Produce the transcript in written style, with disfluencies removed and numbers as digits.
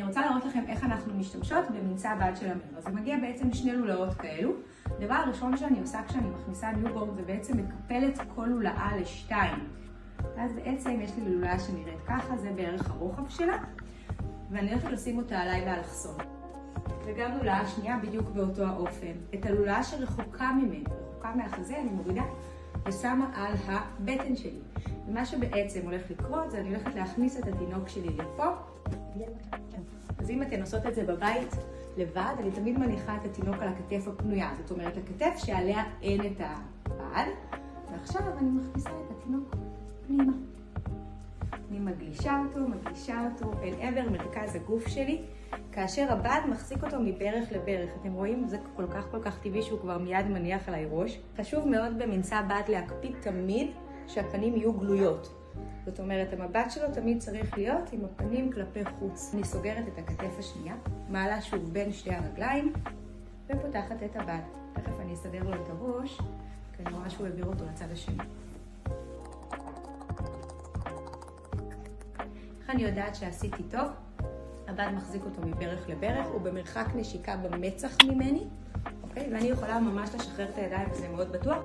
רוצה להראות לכם איך אנחנו משתמשות בממצא הבד של אמיר. אז זה מגיע בעצם שני לולאות כאלו. הדבר הראשון שאני עושה כשאני מכניסה ניובורד זה בעצם מקפל את כל לולאה לשתיים. אז בעצם יש לי לולאה שנראית ככה, זה בערך הרוחב שלה, ואני הולכת לשים אותה עליי באלכסון. וגם לולאה שנייה בדיוק באותו האופן. את הלולאה שרחוקה ממני, רחוקה מהחזה, אני מורידה ושמה על הבטן שלי. ומה שבעצם הולך לקרות זה אני הולכת להכניס את התינוק שלי לפה. אז אם אתן עושות את זה בבית לבד, אני תמיד מניחה את התינוק על הכתף הפנויה. זאת אומרת, הכתף שעליה אין את הבד. ועכשיו אני מכניסה את התינוק פנימה. אני מגלישה אותו אל עבר מרכז הגוף שלי, כאשר הבד מחזיק אותו מברך לברך. אתם רואים? זה כל כך טבעי שהוא כבר מיד מניח עליי ראש. חשוב מאוד בממצא בד להקפיד תמיד שהפנים יהיו גלויות. זאת אומרת, המבט שלו תמיד צריך להיות עם הפנים כלפי חוץ. אני סוגרת את הכתף השנייה, מעלה שוב בין שתי הרגליים, ופותחת את הבד. תכף אני אסדר לו את הראש, כי אני רואה שהוא העביר אותו לצד השני. איך אני יודעת שעשיתי טוב? הבד מחזיק אותו מברך לברך, הוא במרחק נשיקה במצח ממני, אוקיי? ואני יכולה ממש לשחרר את הידיים, וזה מאוד בטוח.